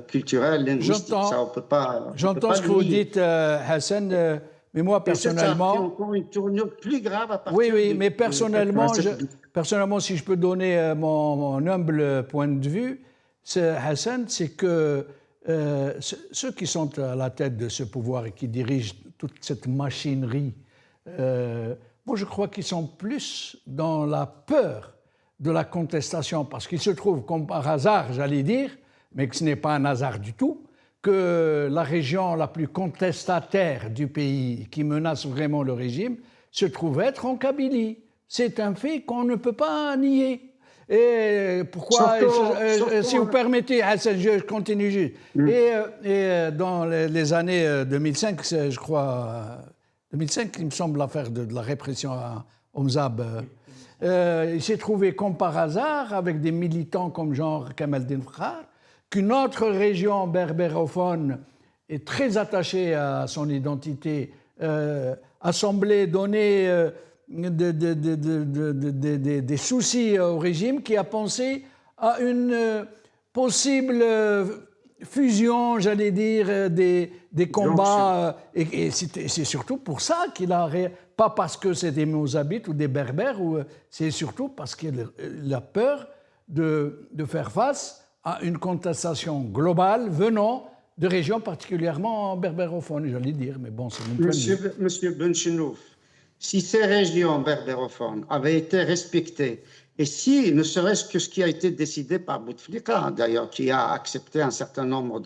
culturel, linguistique. Ça, on peut pas. J'entends ce que vous dites, Hassan, mais moi personnellement. Ça a encore une tournure plus grave à partir. Oui, mais personnellement, si je peux donner mon humble point de vue, Hassan, c'est que ceux qui sont à la tête de ce pouvoir et qui dirigent toute cette machinerie, moi je crois qu'ils sont plus dans la peur de la contestation, parce qu'il se trouve, comme par hasard, j'allais dire, mais que ce n'est pas un hasard du tout, que la région la plus contestataire du pays, qui menace vraiment le régime, se trouve être en Kabylie. C'est un fait qu'on ne peut pas nier. Et pourquoi, si vous permettez, Hassan, je continue juste. Et dans les années 2005, je crois, 2005, il me semble, l'affaire de la répression à Omzab, il s'est trouvé comme par hasard, avec des militants comme genre Kamaldin Frare, qu'une autre région berbérophone est très attachée à son identité, a semblé donner des soucis au régime, qui a pensé à une possible fusion, j'allais dire, des combats. Et c'est surtout pour ça qu'il a... Pas parce que c'est des Mozabites ou des Berbères, c'est surtout parce qu'il a peur de faire face à une contestation globale venant de régions particulièrement berbérophones, j'allais dire, mais bon, c'est mon point de vue. Monsieur Benchenouf, si ces régions berbérophones avaient été respectées, et si, ne serait-ce que ce qui a été décidé par Bouteflika, d'ailleurs, qui a accepté un certain nombre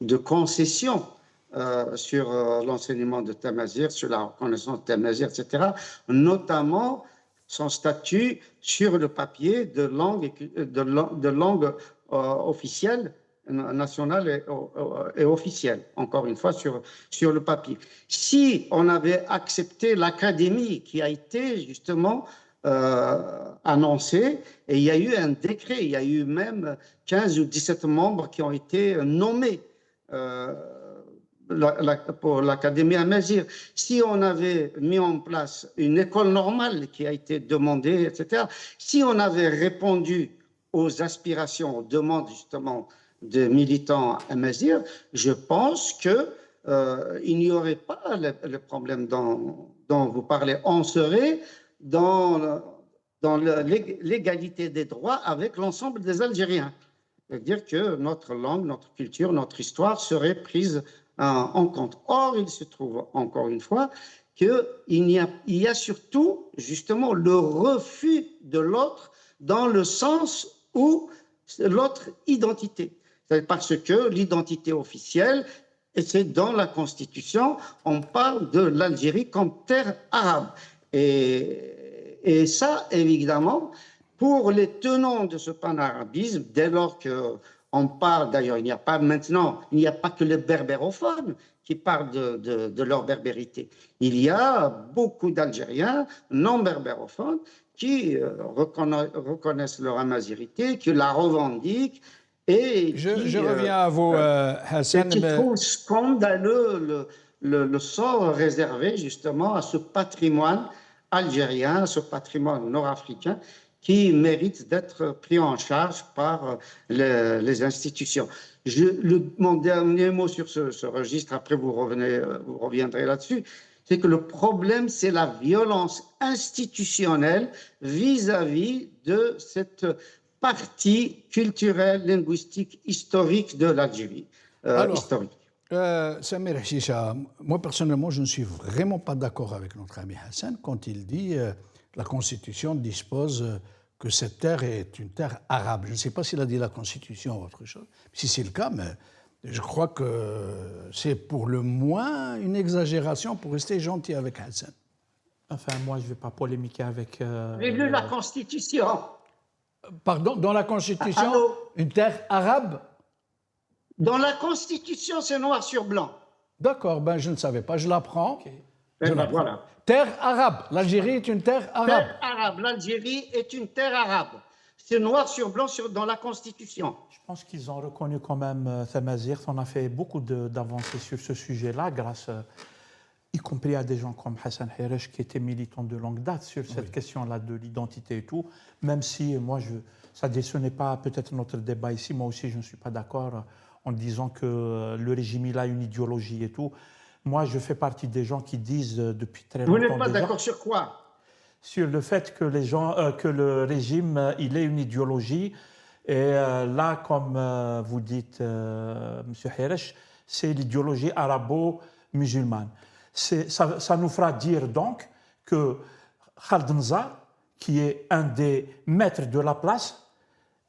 de concessions sur l'enseignement de Tamazight, sur la reconnaissance de Tamazight, etc., notamment son statut sur le papier de langue officielle, nationale et officielle, encore une fois sur le papier. Si on avait accepté l'académie qui a été justement annoncé et il y a eu un décret, il y a eu même 15 ou 17 membres qui ont été nommés pour l'Académie Amazigh. Si on avait mis en place une école normale qui a été demandée, etc., si on avait répondu aux aspirations, aux demandes justement de militants Amazigh, je pense qu'il n'y aurait pas le problème dont vous parlez. On serait dans l'égalité des droits avec l'ensemble des Algériens. C'est-à-dire que notre langue, notre culture, notre histoire serait prise en compte. Or, il se trouve, encore une fois, qu'il y a surtout, justement, le refus de l'autre dans le sens où l'autre identité. C'est parce que l'identité officielle, et c'est dans la Constitution, on parle de l'Algérie comme terre arabe. Et ça, évidemment, pour les tenants de ce panarabisme, dès lors qu'on parle, d'ailleurs, il n'y a pas que les berbérophones qui parlent de leur berbérité. Il y a beaucoup d'Algériens non berbérophones qui reconnaissent leur amazirité, qui la revendiquent. Et je reviens à vous, Hassan. Qui trouve scandaleux le sort réservé justement à ce patrimoine algérien, à ce patrimoine nord-africain qui mérite d'être pris en charge par les institutions. Mon dernier mot sur ce registre, après vous reviendrez là-dessus, c'est que le problème, c'est la violence institutionnelle vis-à-vis de cette partie culturelle, linguistique, historique de l'Algérie. Samir Hacchicha, moi personnellement, je ne suis vraiment pas d'accord avec notre ami Hassan quand il dit que la Constitution dispose que cette terre est une terre arabe. Je ne sais pas s'il a dit la Constitution ou autre chose. Si c'est le cas, mais je crois que c'est pour le moins une exagération pour rester gentil avec Hassan. Enfin, moi, je ne vais pas polémiquer avec... J'ai lu la Constitution. Pardon, dans la Constitution, une terre arabe? Dans la Constitution, c'est noir sur blanc. D'accord, ben je ne savais pas, je l'apprends. Okay. Voilà. Terre arabe, l'Algérie est une terre arabe. Terre arabe, l'Algérie est une terre arabe. C'est noir sur blanc dans la Constitution. Je pense qu'ils ont reconnu quand même Tamazight. On a fait beaucoup d'avancées sur ce sujet-là, grâce y compris à des gens comme Hassan Hiresh, qui était militant de longue date sur cette question-là de l'identité et tout, même si moi, ce n'est pas peut-être notre débat ici, moi aussi je ne suis pas d'accord en disant que le régime il a une idéologie et tout. Moi, je fais partie des gens qui disent depuis très longtemps... Vous n'êtes pas d'accord sur quoi? Sur le fait que, que le régime il ait une idéologie. Et là, comme vous dites, M. Hiresh, c'est l'idéologie arabo-musulmane. Ça nous fera dire donc que Khaled Nzar, qui est un des maîtres de la place,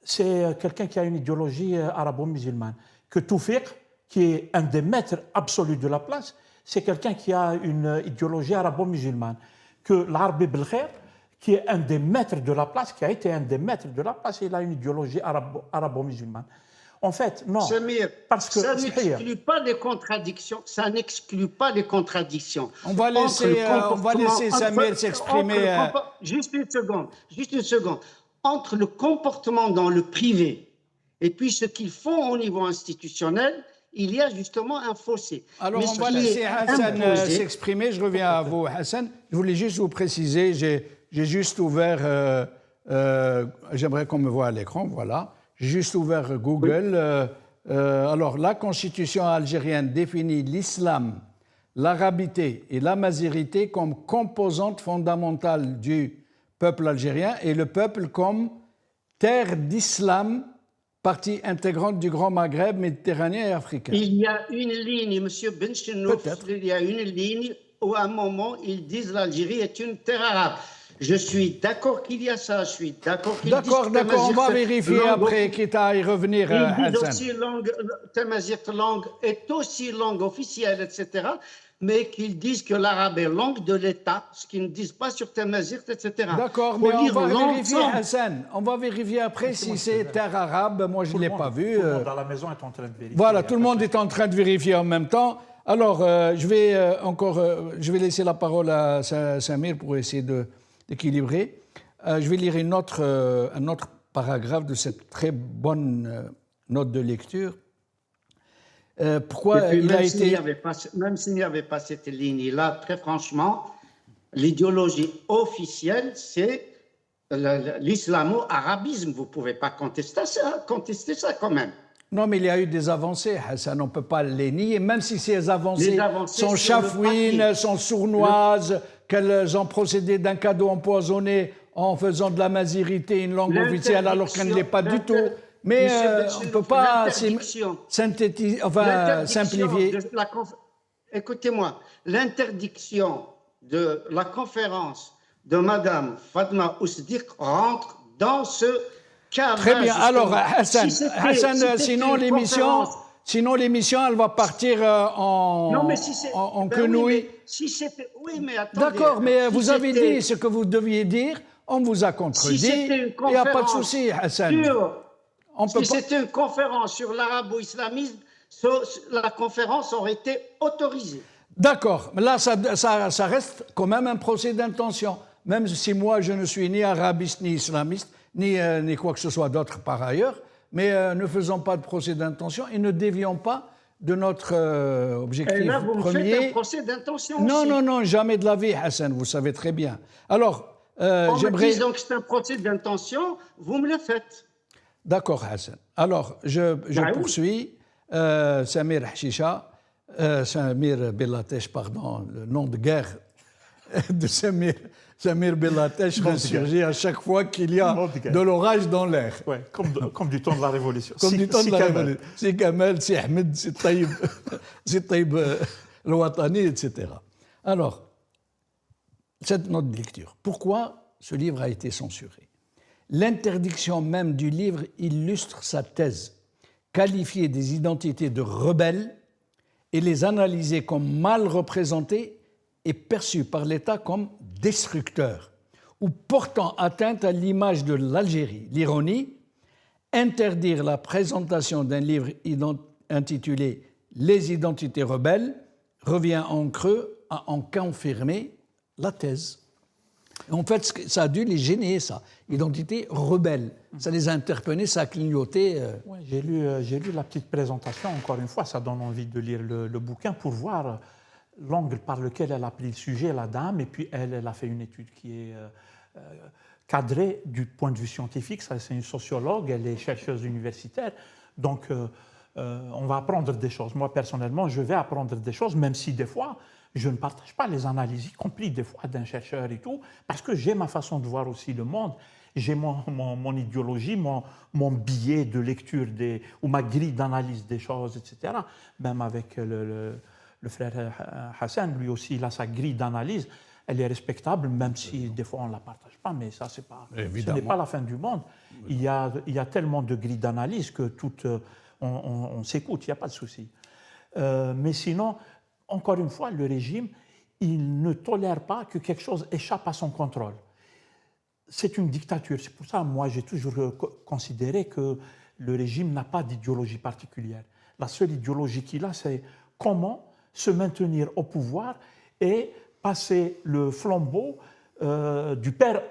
c'est quelqu'un qui a une idéologie arabo-musulmane. Que Toufiq, qui est un des maîtres absolus de la place, c'est quelqu'un qui a une idéologie arabo-musulmane. Que l'Arbi Belkhair, qui est un des maîtres de la place, qui a été un des maîtres de la place, il a une idéologie arabo-musulmane. En fait, non. Samir, parce que ça n'exclut pas les contradictions. Ça n'exclut pas les contradictions. On va laisser Samir s'exprimer. Juste une seconde. Entre le comportement dans le privé et puis ce qu'ils font au niveau institutionnel, il y a justement un fossé. Alors, on va laisser Hassan s'exprimer. Je reviens à vous, Hassan. Je voulais juste vous préciser, j'ai juste ouvert, j'aimerais qu'on me voit à l'écran, voilà. J'ai juste ouvert Google. Oui. Alors, la Constitution algérienne définit l'islam, l'arabité et l'amazirité comme composantes fondamentales du peuple algérien et le peuple comme terre d'islam, partie intégrante du Grand Maghreb, méditerranéen et africain. Il y a une ligne, M. Benchenouf, il y a une ligne où à un moment, ils disent l'Algérie est une terre arabe. Je suis d'accord qu'il y a ça, je suis d'accord qu'il y a D'accord, on va vérifier après, quitte à y revenir. Ils disent aussi Tamazight langue est aussi langue officielle, etc., mais qu'ils disent que l'arabe est langue de l'État, ce qu'ils ne disent pas sur Tamazight, etc. D'accord, mais on va vérifier, Hassan. On va vérifier après si c'est terre arabe. Moi, je ne l'ai pas vu. Tout le monde à la maison est en train de vérifier. Voilà, tout le monde est en train de vérifier en même temps. Alors, je vais laisser la parole à Samir pour essayer équilibré. Je vais lire un autre paragraphe de cette très bonne note de lecture. Pourquoi il a été... Même s'il n'y avait pas cette ligne-là, très franchement, l'idéologie officielle, c'est l'islamo-arabisme. Vous ne pouvez pas contester ça quand même. Non, mais il y a eu des avancées, Hassan, on ne peut pas les nier, même si ces avancées sont chafouines, sont sournoises, qu'elles ont procédé d'un cadeau empoisonné en faisant de la mazirité une langue officielle alors qu'elle ne l'est pas du tout. Mais on ne peut pas synthétiser, enfin, simplifier. Écoutez-moi, l'interdiction de la conférence de Madame Fatma Ousdik rentre dans ce cadre. Très bien. Alors, Hassan, sinon l'émission, elle va partir en quenouille. Oui, mais attendez. D'accord, mais vous avez dit ce que vous deviez dire, on vous a contredit, il n'y a pas de souci, Hassan. Si c'était une conférence sur l'arabo-islamisme, la conférence aurait été autorisée. D'accord, mais là, ça reste quand même un procès d'intention. Même si moi, je ne suis ni arabiste, ni islamiste, ni quoi que ce soit d'autre par ailleurs, mais ne faisons pas de procès d'intention et ne dévions pas de notre objectif premier. Et là, vous me faites un procès d'intention aussi. Non, jamais de la vie, Hassan, vous savez très bien. Alors, en me disant que c'est un procès d'intention, vous me le faites. D'accord, Hassan. Alors, je poursuis. Samir Hashisha, Samir Bellatesh, pardon, le nom de guerre de Samir Bellatesh ressurgit à chaque fois qu'il y a de l'orage dans l'air. Ouais, comme du temps de la Révolution. Comme du temps de la Révolution. C'est Kamel, c'est Ahmed, c'est Taïb Al-Watani, etc. Alors, cette note de lecture. Pourquoi ce livre a été censuré? L'interdiction même du livre illustre sa thèse. Qualifier des identités de rebelles et les analyser comme mal représentées est perçu par l'État comme destructeur ou portant atteinte à l'image de l'Algérie. L'ironie, interdire la présentation d'un livre intitulé « Les identités rebelles » revient en creux à en confirmer la thèse. En fait, ça a dû les gêner, ça. Identité rebelle. Ça les a interpellés, ça a clignoté. Ouais, j'ai lu la petite présentation, encore une fois, ça donne envie de lire le bouquin pour voir l'angle par lequel elle a pris le sujet, la dame, et puis elle a fait une étude qui est cadrée du point de vue scientifique. C'est une sociologue, elle est chercheuse universitaire, donc on va apprendre des choses. Moi, personnellement, je vais apprendre des choses, même si des fois, je ne partage pas les analyses, y compris des fois d'un chercheur et tout, parce que j'ai ma façon de voir aussi le monde, j'ai mon idéologie, mon billet de lecture ou ma grille d'analyse des choses, etc. Même avec le frère Hassan, lui aussi, il a sa grille d'analyse. Elle est respectable, même si des fois on ne la partage pas, mais ça, ce n'est pas la fin du monde. Il y a tellement de grilles d'analyse que on s'écoute, il n'y a pas de souci. Mais sinon, encore une fois, le régime, il ne tolère pas que quelque chose échappe à son contrôle. C'est une dictature. C'est pour ça, moi, j'ai toujours considéré que le régime n'a pas d'idéologie particulière. La seule idéologie qu'il a, c'est comment se maintenir au pouvoir et passer le flambeau du père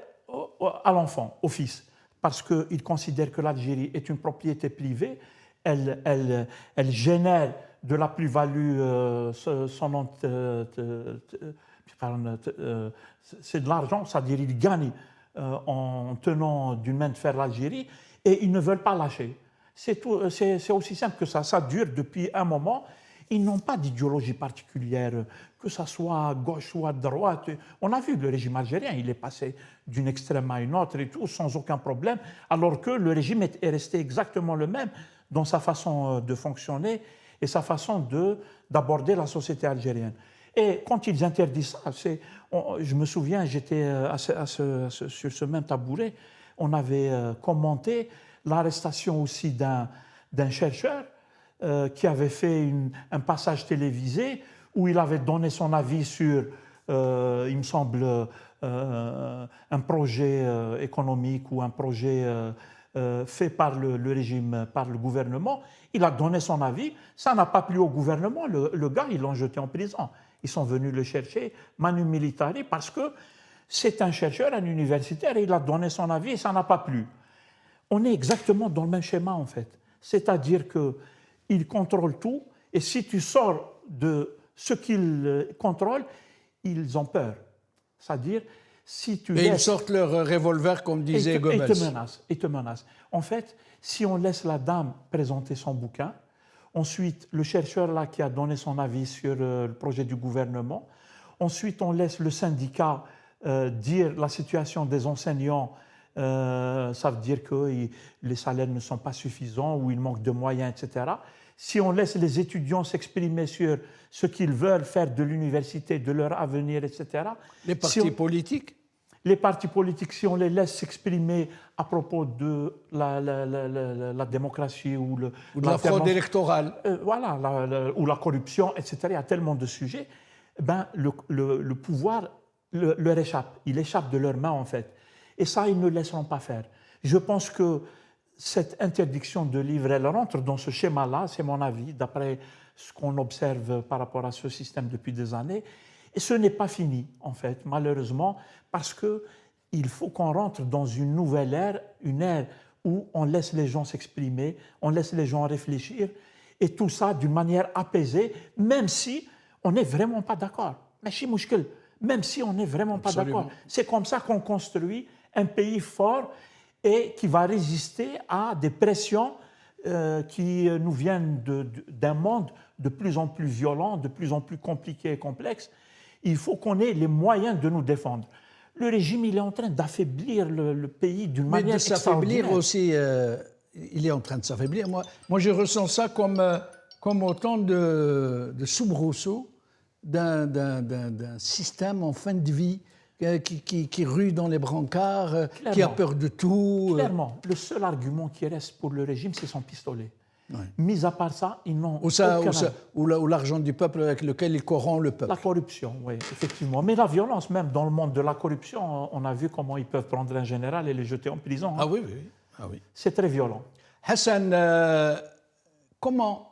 à l'enfant, au fils. Parce qu'il considère que l'Algérie est une propriété privée, elle génère de la plus-value, c'est de l'argent, c'est-à-dire ils gagnent en tenant d'une main de fer l'Algérie et ils ne veulent pas lâcher. C'est aussi simple que ça. Ça dure depuis un moment. Ils n'ont pas d'idéologie particulière, que ce soit à gauche ou à droite. On a vu le régime algérien, il est passé d'une extrême à une autre et tout, sans aucun problème, alors que le régime est resté exactement le même dans sa façon de fonctionner et sa façon d'aborder la société algérienne. Et quand ils interdisent ça, je me souviens, j'étais sur ce même tabouret, on avait commenté l'arrestation aussi d'un chercheur qui avait fait un passage télévisé où il avait donné son avis sur, il me semble, un projet économique ou un projet fait par le régime, par le gouvernement. Il a donné son avis, ça n'a pas plu au gouvernement, le gars, ils l'ont jeté en prison. Ils sont venus le chercher, manu militari, parce que C'est un chercheur, un universitaire, il a donné son avis et ça n'a pas plu. On est exactement dans le même schéma, en fait. C'est-à-dire qu'il contrôle tout, et si tu sors de ce qu'il contrôle, ils ont peur. C'est-à-dire, si tu et laisses... ils sortent leur revolver, comme disait Goebbels. Et te menacent. En fait, si on laisse la dame présenter son bouquin, ensuite, le chercheur là qui a donné son avis sur le projet du gouvernement, ensuite, on laisse le syndicat dire la situation des enseignants, ça veut dire que les salaires ne sont pas suffisants ou il manque de moyens, etc. Si on laisse les étudiants s'exprimer sur ce qu'ils veulent faire de l'université, de leur avenir, etc. Les partis politiques. Les partis politiques, si on les laisse s'exprimer à propos de la démocratie ou de la fraude électorale. Voilà, ou la corruption, etc. Il y a tellement de sujets. Ben, le pouvoir leur échappe. Il échappe de leurs mains, en fait. Et ça, ils ne laisseront pas faire. Je pense que cette interdiction de livre, elle rentre dans ce schéma-là, c'est mon avis, d'après ce qu'on observe par rapport à ce système depuis des années. Et ce n'est pas fini, en fait, malheureusement, parce qu'il faut qu'on rentre dans une nouvelle ère, une ère où on laisse les gens s'exprimer, on laisse les gens réfléchir, et tout ça d'une manière apaisée, même si on n'est vraiment pas d'accord. Même si on n'est vraiment pas d'accord. C'est comme ça qu'on construit un pays fort et qui va résister à des pressions qui nous viennent d'un monde de plus en plus violent, de plus en plus compliqué et complexe. Il faut qu'on ait les moyens de nous défendre. Le régime, il est en train d'affaiblir le pays d'une manière extraordinaire. Mais de s'affaiblir aussi, il est en train de s'affaiblir. Moi, je ressens ça comme autant de soubresauts d'un système en fin de vie qui rue dans les brancards, qui a peur de tout. Clairement, le seul argument qui reste pour le régime, c'est son pistolet. Ouais. Mis à part ça, ils n'ont ou l'argent du peuple avec lequel ils corrompent le peuple. La corruption, oui, effectivement. Mais la violence, même dans le monde de la corruption, on a vu comment ils peuvent prendre un général et le jeter en prison. Ah oui, oui. Ah oui. C'est très violent. Hassan, comment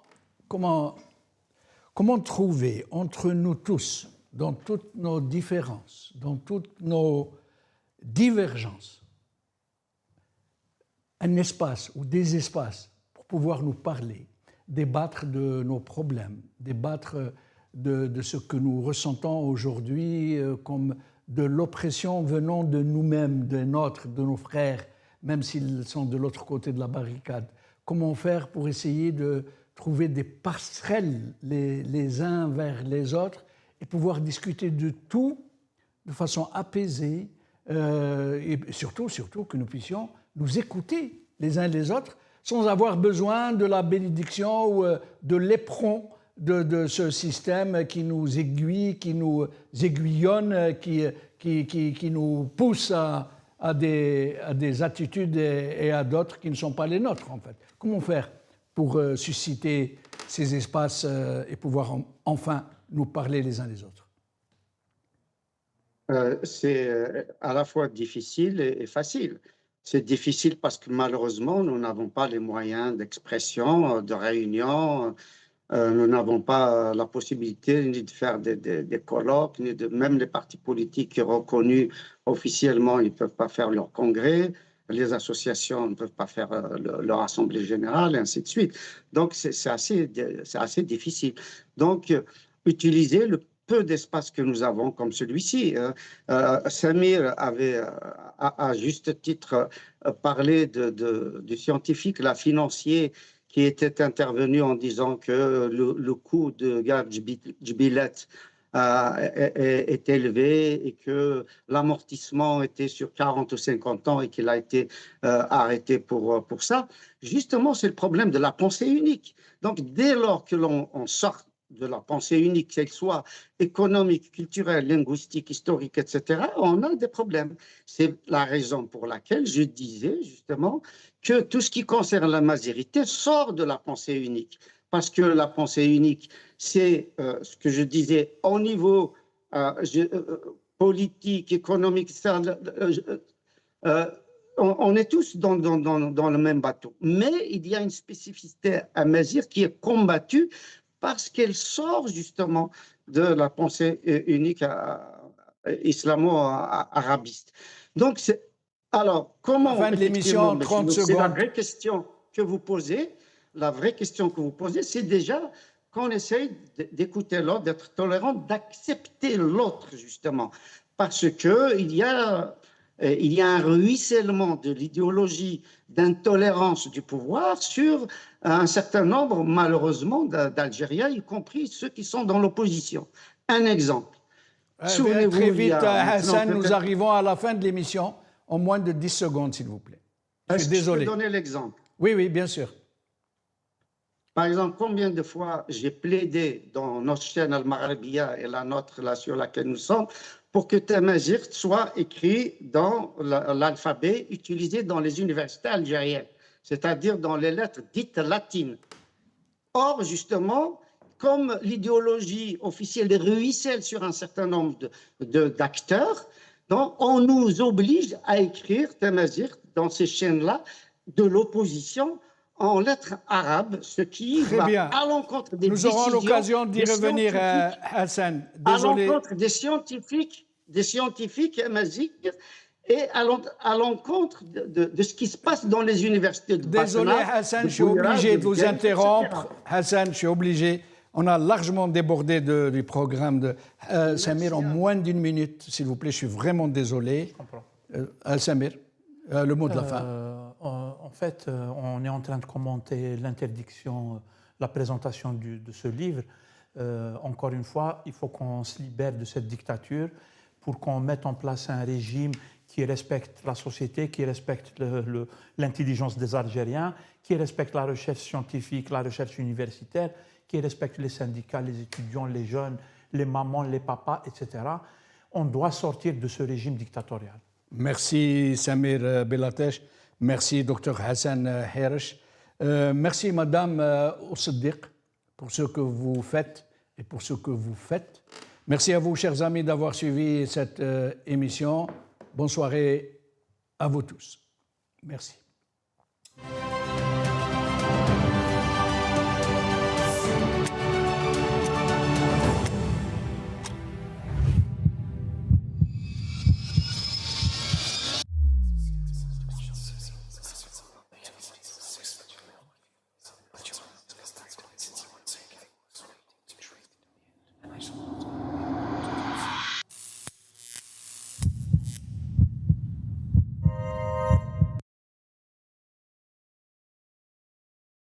trouver entre nous tous, dans toutes nos différences, dans toutes nos divergences, un espace ou des espaces pour pouvoir nous parler, débattre de nos problèmes, débattre de ce que nous ressentons aujourd'hui comme de l'oppression venant de nous-mêmes, de nos frères, même s'ils sont de l'autre côté de la barricade. Comment faire pour essayer de trouver des passerelles les uns vers les autres et pouvoir discuter de tout de façon apaisée et surtout que nous puissions nous écouter les uns les autres sans avoir besoin de la bénédiction ou de l'éperon de ce système qui nous aiguille, qui nous aiguillonne, qui nous pousse à des attitudes et à d'autres qui ne sont pas les nôtres, en fait. Comment faire pour susciter ces espaces et pouvoir enfin nous parler les uns les autres? C'est à la fois difficile et facile. C'est difficile parce que malheureusement, nous n'avons pas les moyens d'expression, de réunion. Nous n'avons pas la possibilité ni de faire des colloques, ni même les partis politiques reconnus officiellement, ils ne peuvent pas faire leur congrès. Les associations ne peuvent pas faire leur assemblée générale, et ainsi de suite. Donc, c'est assez difficile. Donc, utiliser le peu d'espace que nous avons comme celui-ci. Samir avait, à juste titre, parlé du scientifique, la financier, qui était intervenu en disant que le coût de gaz Jbilat est élevé et que l'amortissement était sur 40 ou 50 ans et qu'il a été arrêté pour ça. Justement, c'est le problème de la pensée unique. Donc, dès lors que l'on sort de la pensée unique, qu'elle soit économique, culturelle, linguistique, historique, etc., on a des problèmes. C'est la raison pour laquelle je disais justement que tout ce qui concerne la mazérité sort de la pensée unique. Parce que la pensée unique, c'est ce que je disais au niveau politique, économique, etc., on est tous dans le même bateau. Mais il y a une spécificité à Mazir qui est combattue parce qu'elle sort justement de la pensée unique islamo-arabiste. Donc, alors, comment... Fin de l'émission, 30 secondes. C'est la vraie question que vous posez. La vraie question que vous posez, c'est déjà qu'on essaye d'écouter l'autre, d'être tolérant, d'accepter l'autre, justement. Parce qu'il y a un ruissellement de l'idéologie d'intolérance du pouvoir sur un certain nombre, malheureusement, d'Algériens, y compris ceux qui sont dans l'opposition. Un exemple. Très vite, Hassan, nous arrivons à la fin de l'émission. En moins de 10 secondes, s'il vous plaît. Je suis désolé. Je peux donner l'exemple. Oui, bien sûr. Par exemple, combien de fois j'ai plaidé dans notre chaîne Al-Maghribiya et la nôtre là, sur laquelle nous sommes pour que Tamazight soit écrit dans l'alphabet utilisé dans les universités algériennes, c'est-à-dire dans les lettres dites latines. Or, justement, comme l'idéologie officielle ruisselle sur un certain nombre d'acteurs, donc on nous oblige à écrire Tamazight dans ces chaînes-là de l'opposition en lettres arabes, ce qui va à l'encontre des décisions... Nous aurons l'occasion d'y revenir, Hassan. Désolé. À l'encontre des scientifiques amazighs et à l'encontre de ce qui se passe dans les universités de Batna. Désolé, Hassan, je suis obligé de vous interrompre. Hassan, je suis obligé. On a largement débordé du programme de Samir en moins d'une minute, s'il vous plaît. Je suis vraiment désolé. Je comprends. Samir, le mot de la fin. En fait, on est en train de commenter l'interdiction, la présentation de ce livre. Encore une fois, il faut qu'on se libère de cette dictature pour qu'on mette en place un régime qui respecte la société, qui respecte l'intelligence des Algériens, qui respecte la recherche scientifique, la recherche universitaire, qui respecte les syndicats, les étudiants, les jeunes, les mamans, les papas, etc. On doit sortir de ce régime dictatorial. Merci Samir Belatesh, merci Dr Hassan Hersh, merci Madame Oussiddiq pour ce que vous faites et pour ce que vous faites. Merci à vous, chers amis, d'avoir suivi cette émission. Bonne soirée à vous tous. Merci. Nice.